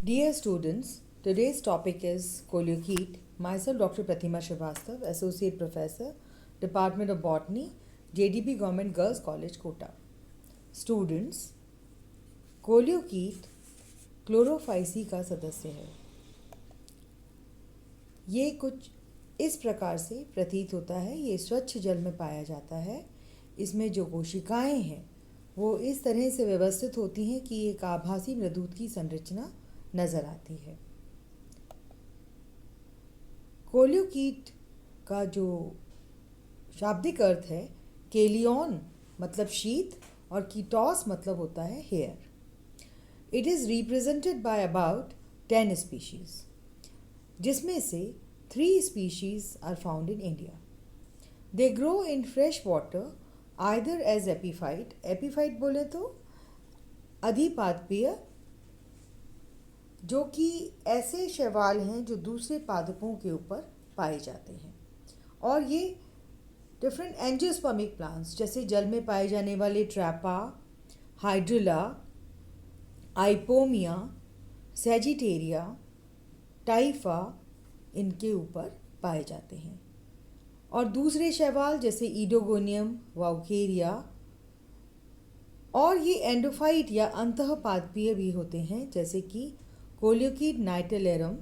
Dear students, today's topic is Coleochaete. Myself, Dr. Pratima Srivastav, Associate Professor, Department of Botany, JDB Government Girls College, Kota. Students, coleochaete chlorophyceae का सदस्य है। ये कुछ इस प्रकार से प्रतीत होता है। ये स्वच्छ जल में पाया जाता है। इसमें जो कोशिकाएं हैं वो इस तरह से व्यवस्थित होती हैं कि एक आभासी मृदूत की संरचना नज़र आती है। कोलियोकीट का जो शाब्दिक अर्थ है, केलियन मतलब शीत और कीटोस मतलब होता है hair. It is represented by about 10 species, जिसमें से 3 species are found in India. They grow in fresh water either as epiphyte, epiphyte बोले तो अधिपादपीय, जो कि ऐसे शैवाल हैं जो दूसरे पादपों के ऊपर पाए जाते हैं। और ये डिफरेंट एंजियोस्पर्मिक प्लांट्स जैसे जल में पाए जाने वाले ट्रैपा, हाइड्रिला, आइपोमिया, सेजिटेरिया, टाइफा, इनके ऊपर पाए जाते हैं। और दूसरे शैवाल जैसे ईडोगोनियम, वाउकेरिया, और ये एंडोफाइट या अंतःपादपीय भी होते हैं जैसे कि कोलियोकीट नाइटेलेरम।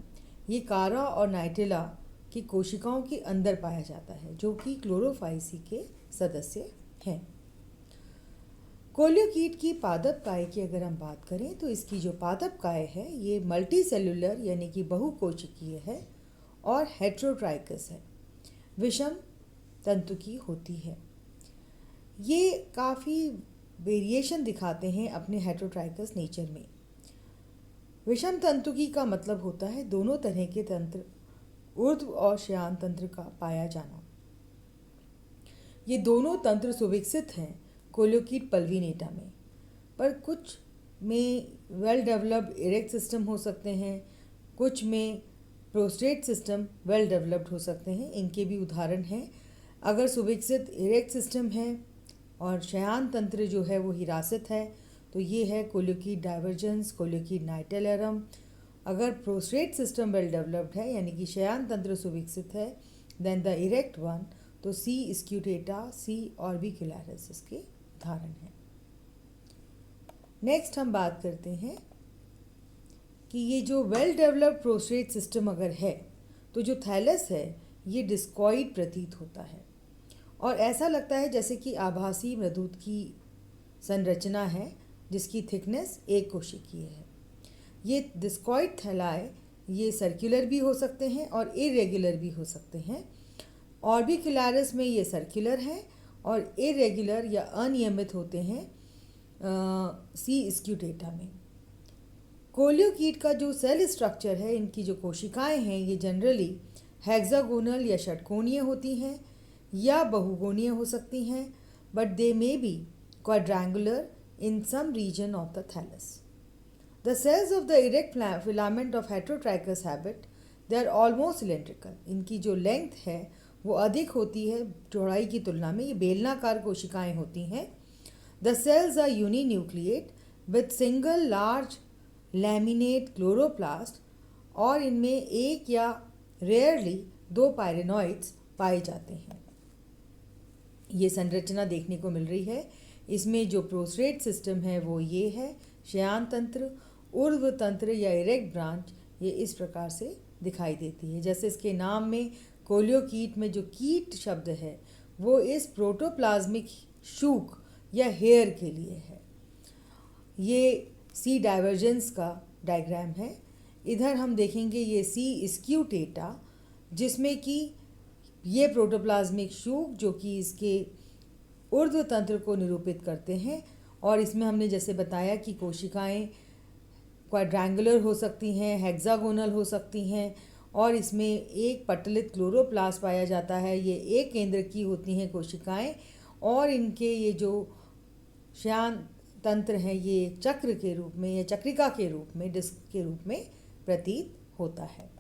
ये कारा और नाइटेला की कोशिकाओं के अंदर पाया जाता है, जो कि क्लोरोफाइसी के सदस्य हैं। कोलियोकीट की पादप काय की अगर हम बात करें तो इसकी जो पादप काय है ये मल्टी सेलुलर यानी कि बहुकोशिकीय है और हेट्रोट्राइकस है, विषम तंतु की होती है। ये काफ़ी वेरिएशन दिखाते हैं अपने हेट्रोट्राइकस नेचर में। विषम तंतुकी का मतलब होता है दोनों तरह के तंत्र, ऊर्ध्व और श्यान तंत्र का पाया जाना। ये दोनों तंत्र सुविकसित हैं कोलियोकीट पल्विनेटा में, पर कुछ में वेल डेवलप्ड इरेक्ट सिस्टम हो सकते हैं, कुछ में प्रोस्टेट सिस्टम वेल डेवलप्ड हो सकते हैं। इनके भी उदाहरण हैं। अगर सुविकसित इरेक्ट सिस्टम है और शयान तंत्र जो है वो हिरासत है तो ये है कोलियोकीट डाइवर्जेंस, कोलियोकीट नाइटेलेरम। अगर प्रोस्टेट सिस्टम वेल डेवलप्ड है यानी कि शयान तंत्र सुविकसित है, देन द इरेक्ट वन, तो सी स्क्यूटेटा, सी ऑर्बिक्युलरिस इसके उदाहरण हैं। नेक्स्ट हम बात करते हैं कि ये जो वेल डेवलप्ड प्रोस्टेट सिस्टम अगर है तो जो थैलस है ये डिस्कॉइड प्रतीत होता है और ऐसा लगता है जैसे कि आभासी मृदूत की संरचना है जिसकी थिकनेस एक कोशिकीय है। ये डिस्कॉइड थैलाई ये सर्कुलर भी हो सकते हैं और इरेगुलर भी हो सकते हैं। ऑर्बिक्युलरिस में ये सर्कुलर हैं और इरेगुलर या अनियमित होते हैं सी स्क्यूटेटा में। कोलियोकीट का जो सेल स्ट्रक्चर है, इनकी जो कोशिकाएं हैं ये जनरली हेक्सागोनल या षटकोणीय होती हैं या बहुकोणीय हो सकती हैं, but they may be quadrangular in some region of the thallus. The cells of the erect filament of heterotrichous habit, they are almost cylindrical. इनकी जो लेंथ है वो अधिक होती है चौड़ाई की तुलना में। ये बेलनाकार कोशिकाएं होती हैं। The cells are uninucleate with single large laminate chloroplast और इनमें एक या रेयरली 2 पायरेनॉइड्स पाए जाते हैं। ये संरचना देखने को मिल रही है। इसमें जो प्रोस्टेट सिस्टम है वो ये है, शयान तंत्र, ऊर्ध्व तंत्र या इरेक्ट ब्रांच ये इस प्रकार से दिखाई देती है। जैसे इसके नाम में कोलियोकीट में जो कीट शब्द है वो इस प्रोटोप्लाज्मिक शूक या हेयर के लिए है। ये सी डाइवर्जेंस का डायग्राम है। इधर हम देखेंगे ये सी स्क्यूटेटा, जिसमें कि ये प्रोटोप्लाज्मिक शूक जो कि इसके ऊर्ध्व तंत्र को निरूपित करते हैं। और इसमें हमने जैसे बताया कि कोशिकाएं क्वाड्रेंगुलर हो सकती हैं, हेक्सागोनल हो सकती हैं और इसमें एक पटलित क्लोरोप्लास्ट पाया जाता है। ये एक केंद्र की होती हैं कोशिकाएं और इनके ये जो श्यान तंत्र हैं ये चक्र के रूप में या चक्रिका के रूप में, डिस्क के रूप में प्रतीत होता है।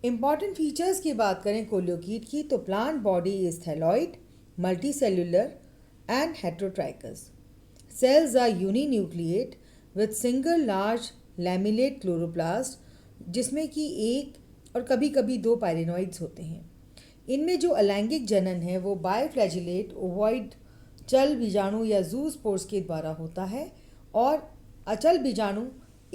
इम्पॉर्टेंट फीचर्स की बात करें कोलियोकीट की तो plant body is thalloid, multicellular and heterotrichous. Cells are uninucleate with single large lamellate chloroplast, जिसमें कि एक और कभी कभी दो पायरेनोइड्स होते हैं। इनमें जो अलैंगिक जनन है वो बायफ्लैजिलेट ओवॉइड चल बीजाणु या जूस्पोर्स के द्वारा होता है और अचल बीजाणु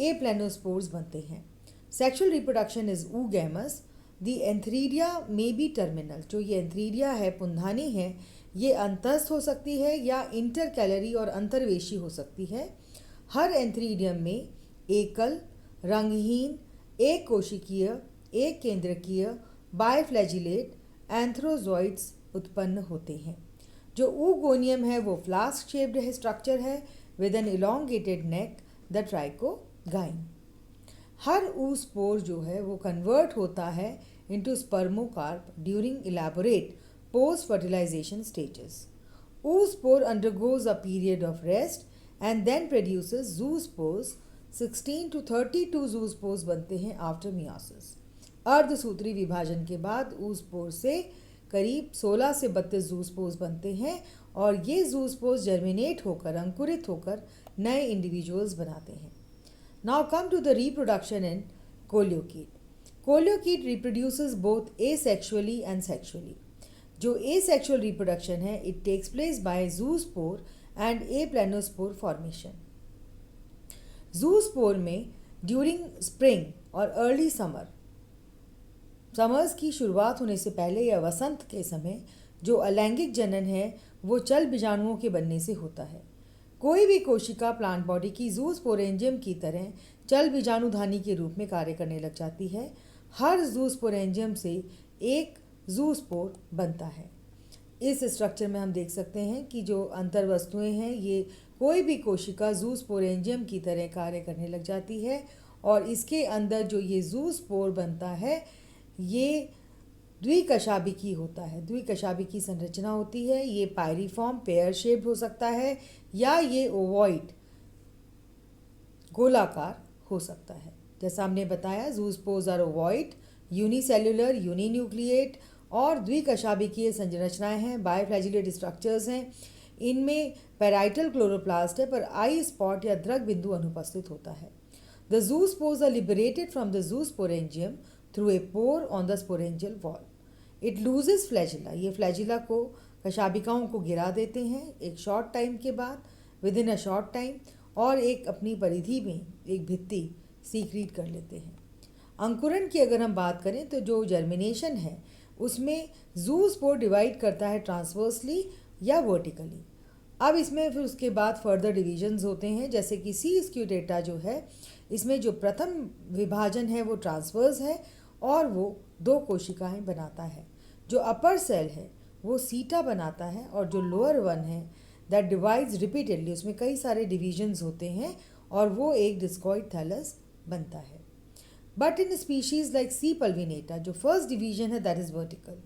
एप्लेनोस्पोर्स बनते हैं। Sexual reproduction is oogamous। The antheridia may be terminal. जो ये एंथ्रीडिया है, पुंधानी है, ये अंतस्थ हो सकती है या इंटर कैलरी और अंतर्वेशी हो सकती है। हर एंथ्रीडियम में एकल, रंगहीन, एक कोशिकीय, एक केंद्रकीय, बायफ्लैजिलेट एंथ्रोजॉइड्स उत्पन्न होते हैं। जो oogoनियम है वो फ्लास्क शेप्ड स्ट्रक्चर है with an elongated neck, the trichogyne. हर oospore जो है वो कन्वर्ट होता है into spermocarp during elaborate post fertilisation stages. oospore undergoes a period of rest and then produces zoospores। 16 to 32 zoospores बनते हैं आफ्टर मियोसिस। अर्धसूत्री विभाजन के बाद oospore से करीब 16 से 32 जूस्पोर्स बनते हैं और ये जूस्पोर्स जर्मिनेट होकर, अंकुरित होकर नए इंडिविजुअल्स बनाते हैं। Now come to the reproduction in coleochaete. Coleochaete reproduces both asexually and sexually. जो एसेक्सुअल रिप्रोडक्शन है it takes place by zoospore and aplanospore formation. Zoospore में ड्यूरिंग स्प्रिंग और अर्ली समर्स की शुरुआत होने से पहले या वसंत के समय जो अलैंगिक जनन है वो चल बीजाणुओं के बनने से होता है। कोई भी कोशिका प्लांट बॉडी की जूस्पोरेंजियम की तरह चल बीजाणुधानी के रूप में कार्य करने लग जाती है। हर जूस्पोरेंजियम से एक जूस्पोर बनता है। इस स्ट्रक्चर में हम देख सकते हैं कि जो अंतर वस्तुएं हैं ये कोई भी कोशिका जूस्पोरेंजियम की तरह कार्य करने लग जाती है और इसके अंदर जो ये जूस्पोर बनता है ये द्विकशाभिकी होता है। द्विकशाभिकी संरचना होती है। ये पायरीफॉर्म पेयर शेप्ड हो सकता है या ये ओवॉइड गोलाकार हो सकता है। जैसा हमने बताया zoospores are ovoid, unicellular, uninucleate और द्विकशाभिकीय संरचनाएं हैं, बायफ्लैजिलेट स्ट्रक्चर्स हैं। इनमें पैराइटल क्लोरोप्लास्ट है पर आई स्पॉट या द्रग बिंदु अनुपस्थित होता है। The zoospores are liberated from the zoosporangium through a pore on the sporangial wall. It loses flagella. ये फ्लैजिला को, कशाभिकाओं को गिरा देते हैं एक शॉर्ट टाइम के बाद, with in a short time, और एक अपनी परिधि में एक भित्ति सीक्रीट कर लेते हैं। अंकुरण की अगर हम बात करें तो जो जर्मिनेशन है उसमें जूस्पोर डिवाइड करता है ट्रांसवर्सली या वर्टिकली। अब इसमें फिर उसके बाद फर्दर डिविजन्स होते हैं, जैसे कि सी स्क्यूटेटा जो है इसमें जो प्रथम विभाजन है वो ट्रांसवर्स है और वो दो कोशिकाएं बनाता है। जो अपर सेल है वो सीटा बनाता है और जो लोअर वन है दैट डिवाइड्स रिपीटेडली, उसमें कई सारे डिविजन्स होते हैं और वो एक डिस्कॉइड थैलस बनता है। But in species like C pulvinata जो फर्स्ट डिवीजन है that is vertical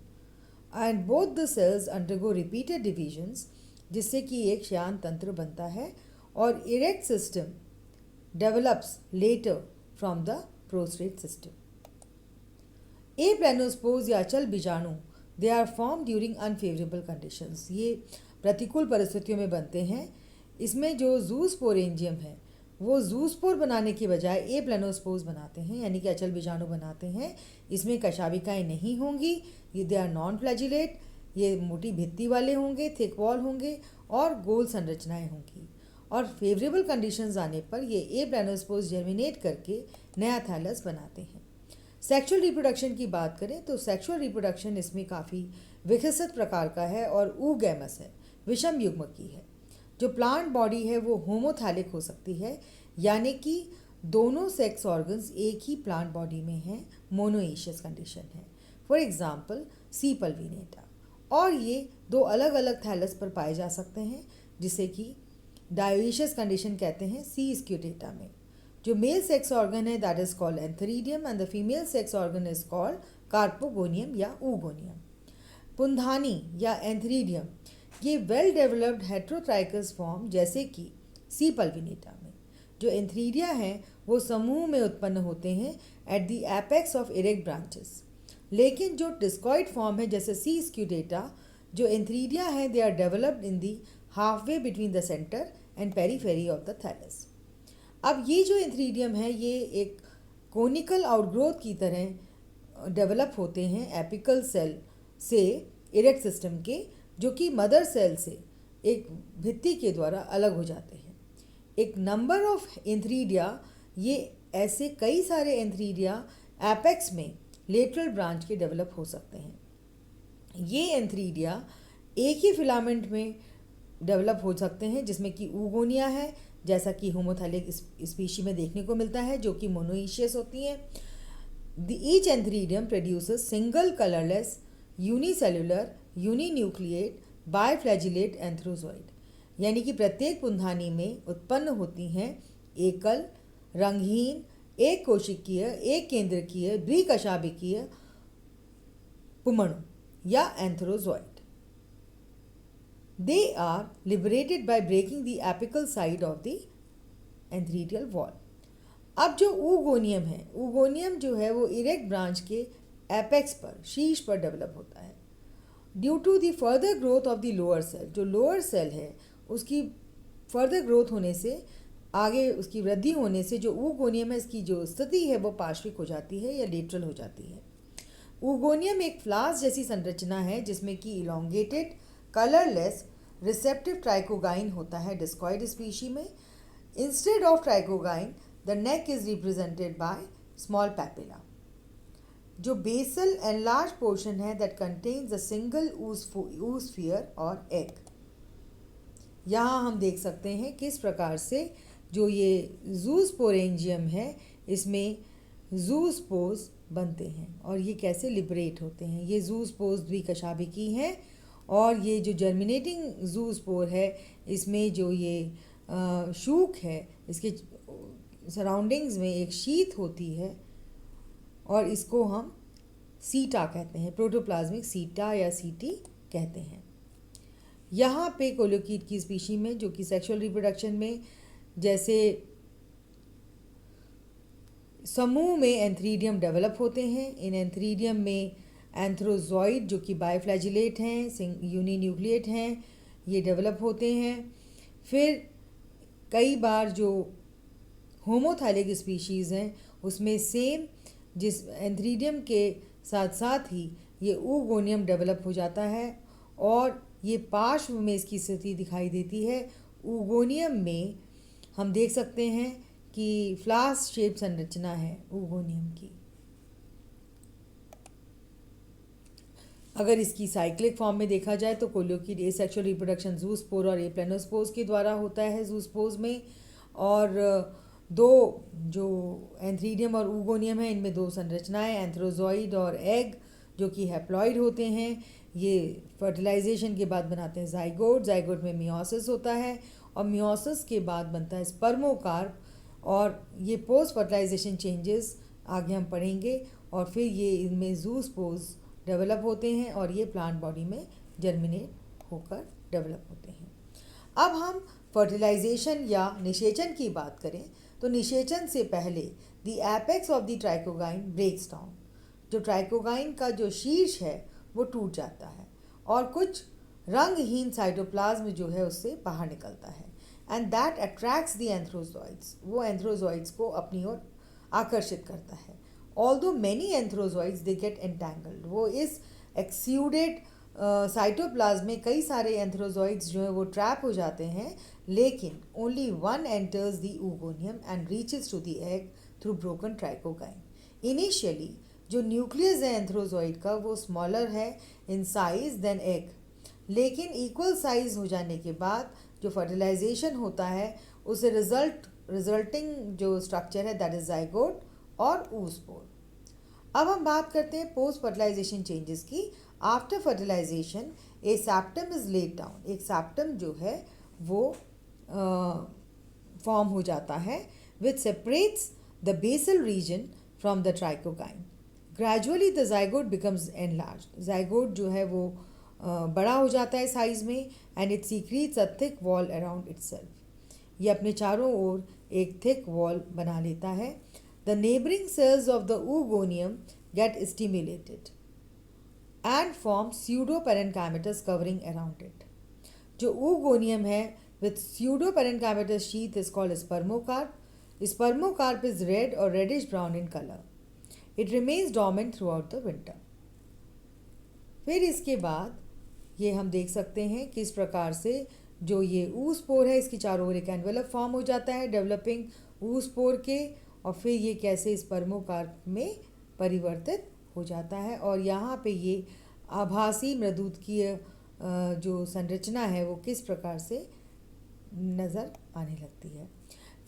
and both the cells undergo repeated divisions, जिससे कि एक श्यान तंत्र बनता है और erect system develops later from the prostrate system. Aplanospores या अचल बीजाणु they are form during unfavourable conditions. ये प्रतिकूल परिस्थितियों में बनते हैं। इसमें जो जूस्पोरेंजियम है वो जूस्पोर बनाने के बजाय एप्लेनोस्पोर्स बनाते हैं, यानी कि अचल बीजाणु बनाते हैं। इसमें कशाभिकाएँ नहीं होंगी, ये दे आर नॉन फ्लैजिलेट, ये मोटी भित्ति वाले होंगे, थिक वॉल होंगे और गोल संरचनाएं होंगी। और फेवरेबल कंडीशंस आने पर ये एप्लेनोस्पोर्स जर्मिनेट करके नया थैलस बनाते हैं। सेक्सुअल रिप्रोडक्शन की बात करें तो सेक्सुअल रिप्रोडक्शन इसमें काफ़ी विकसित प्रकार का है और oogamous है, विषम युग्म की है। जो प्लांट बॉडी है वो होमोथैलिक हो सकती है, यानी कि दोनों सेक्स ऑर्गन्स एक ही प्लांट बॉडी में हैं, मोनोएशियस कंडीशन है। For example C pulvinata. और ये दो अलग अलग थैलस पर पाए जा सकते हैं, जिसे कि डायोइशियस कंडीशन कहते हैं सी स्क्यूटेटा में। जो मेल सेक्स ऑर्गन है that is called antheridium and the female sex organ is called carpogonium या oogoनियम। पुंधानी या एंथरीडियम ये वेल डेवलप्ड हेट्रोट्राइकस फॉर्म जैसे कि सी पल्विनेटा में। जो एंथरीडिया हैं वो समूह में उत्पन्न होते हैं at the apex of erect branches. लेकिन जो डिस्कॉइड फॉर्म है जैसे सी स्क्यूटेटा, जो एंथरीडिया है they are developed in the half way between the centre and periphery of the thallus. अब ये जो एंथ्रीडियम है ये एक कोनिकल आउटग्रोथ की तरह डेवलप होते हैं एपिकल सेल से इरेक्ट सिस्टम के, जो कि मदर सेल से एक भित्ति के द्वारा अलग हो जाते हैं। एक नंबर ऑफ एंथ्रीडिया, ये ऐसे कई सारे एंथ्रीडिया एपेक्स में लेटरल ब्रांच के डेवलप हो सकते हैं। ये एंथ्रीडिया एक ही फिलामेंट में डेवलप हो सकते हैं, जिसमें कि ऊगोनिया है, जैसा कि होमोथैलिक स्पीशी में देखने को मिलता है, जो कि मोनोइशियस होती हैं। Each antheridium produces single colourless unicellular uninucleate biflagellate antherozoid, यानी कि प्रत्येक पुंधानी में उत्पन्न होती हैं एकल रंगहीन एक कोशिकीय एक केंद्रकीय द्विकशाभिकीय पुमणु या antherozoid. They are liberated by breaking the apical side of the antheridial wall. अब जो ऊगोनियम है, ऊगोनियम जो है वो इरेक्ट ब्रांच के एपेक्स पर शीर्ष पर डेवलप होता है। Due to the further growth of the lower cell, जो लोअर सेल है उसकी फर्दर ग्रोथ होने से, आगे उसकी वृद्धि होने से जो ऊगोनियम है इसकी जो स्थिति है वो पार्श्विक हो जाती है या लेटरल हो जाती है। ऊगोनियम एक फ्लास्क जैसी संरचना है जिसमें कि इलोंगेटेड कलरलेस रिसेप्टिव ट्राइकोगाइन होता है डिस्कॉइड स्पीशी में। Instead of trichogyne the neck is represented by small papilla. जो बेसल एनलार्ज पोर्शन है that contains a single oosphere और एग। यहाँ हम देख सकते हैं किस प्रकार से जो ये जूस्पोरेंजियम है इसमें जूस्पोज बनते हैं और ये कैसे लिबरेट होते हैं। ये जूस्पोज द्विकशाभिकी हैं और ये जो जर्मिनेटिंग जूस्पोर है इसमें जो ये शूक है इसके सराउंडिंग्स में एक शीथ होती है और इसको हम सीटा कहते हैं, प्रोटोप्लाज्मिक सीटा या सीटी कहते हैं। यहाँ पे कोलोकीट की स्पीशी में जो कि सेक्सुअल रिप्रोडक्शन में जैसे समूह में एंथ्रीडियम डेवलप होते हैं, इन एंथ्रीडियम में एंथ्रोजॉइड जो कि बायफ्लैजिलेट हैं यूनिन्यूक्लिएट हैं ये डेवलप होते हैं। फिर कई बार जो होमोथैलिक स्पीशीज़ हैं उसमें सेम जिस एंथ्रीडियम के साथ साथ ही ये ऊगोनियम डेवलप हो जाता है और ये पार्श्व में इसकी स्थिति दिखाई देती है। ऊगोनियम में हम देख सकते हैं कि फ्लास्क शेप संरचना है ऊगोनियम की। अगर इसकी साइक्लिक फॉर्म में देखा जाए तो कोलियोकीट एसेक्सुअल रिप्रोडक्शन जूस्पोर और एप्लेनोस्पोर्स के द्वारा होता है जूस्पोर्स में, और दो जो एंथ्रीडियम और ऊगोनियम है इनमें दो संरचनाएं एंथ्रोजॉइड और एग जो कि हैप्लॉइड होते हैं। ये फर्टिलाइजेशन के बाद बनाते हैं जाइगोट, जाइगोट में मियोसिस होता है और मियोसिस के बाद बनता है स्पर्मोकार्प और ये पोस्ट फर्टिलाइजेशन चेंजेस आगे हम पढ़ेंगे और फिर ये इनमें जूस्पोर्स डेवलप होते हैं और ये प्लांट बॉडी में जर्मिनेट होकर डेवलप होते हैं। अब हम फर्टिलाइजेशन या निषेचन की बात करें तो निषेचन से पहले the apex of the trichogyne breaks down. जो ट्राइकोगाइन का जो शीर्ष है वो टूट जाता है और कुछ रंगहीन साइटोप्लाज्म जो है उससे बाहर निकलता है and that attracts the antherozoids. वो एंथ्रोजॉइड्स को अपनी ओर आकर्षित करता है। Although many antherozoids they get entangled, वो इस एक्सूडेड साइटोप्लाज्म में कई सारे एंथ्रोजॉइड्स जो है वो ट्रैप हो जाते हैं, लेकिन only one enters the oogonium and reaches to the egg through broken trichogyne. Initially जो न्यूक्लियस है एंथ्रोजॉइड का वो स्मॉलर है इन साइज देन एग, लेकिन इक्वल साइज हो जाने के बाद जो फर्टिलाइजेशन होता है उसे रिजल्टिंग जो स्ट्रक्चर है दैट इज जाइगोट और ऊस्पोर। अब हम बात करते हैं पोस्ट फर्टिलाइजेशन चेंजेस की। After fertilisation a septum is laid down. एक सैप्टम जो है वो फॉर्म हो जाता है which separates the basal region from the trichogyne. Gradually the zygote becomes enlarged. Zygote जो है वो बड़ा हो जाता है साइज में and it secretes a thick wall around itself. ये अपने चारों ओर एक थिक वॉल बना लेता है। The neighboring cells of the oogonium get stimulated and form pseudoparenchymatous covering around it. जो oogonium है with pseudoparenchymatous sheath is called spermocarp. Spermocarp is red or reddish brown in color. It remains dormant throughout the winter. फिर इसके बाद ये हम देख सकते हैं कि इस प्रकार से जो ये oospore है इसकी चारों ओर एक एनवेलप फॉर्म हो जाता है डेवलपिंग oospore के, और फिर ये कैसे स्पर्मोकार्प में परिवर्तित हो जाता है और यहाँ पे ये आभासी मृदुतकीय जो संरचना है वो किस प्रकार से नज़र आने लगती है।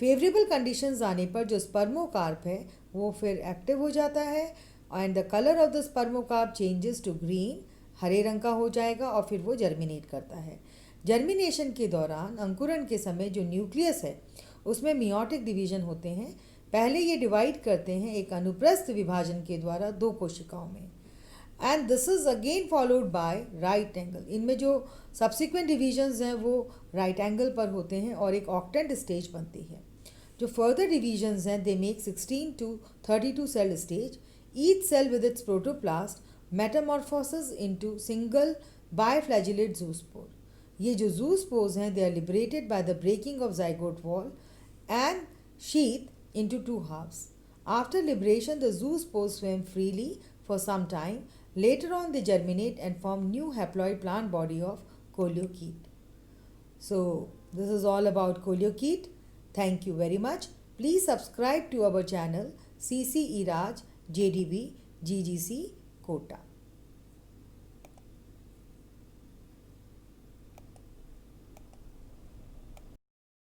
फेवरेबल कंडीशंस आने पर जो स्पर्मोकार्प है वो फिर एक्टिव हो जाता है and the colour of the spermocarp changes to green, हरे रंग का हो जाएगा और फिर वो जर्मिनेट करता है। जर्मिनेशन के दौरान अंकुरण के समय जो न्यूक्लियस है उसमें मियोटिक डिवीजन होते हैं। पहले ये डिवाइड करते हैं एक अनुप्रस्थ विभाजन के द्वारा दो कोशिकाओं में and this is again followed by right angle. इनमें जो सब्सिक्वेंट डिवीजन्स हैं वो राइट एंगल पर होते हैं और एक ऑक्टेंट स्टेज बनती है। जो फर्दर डिवीजन्स हैं they make 16 to 32 cell stage, each cell with its protoplast metamorphosis into single biflagellate zoospore. ये जो ज़ूस्पोर्स हैं they are liberated by the breaking of zygote wall and sheath into two halves. After liberation the zoospores swim freely for some time. Later on they germinate and form new haploid plant body of coleochaete. So this is all about coleochaete. Thank you very much. Please subscribe to our channel CC Iraj JDB GGC Kota.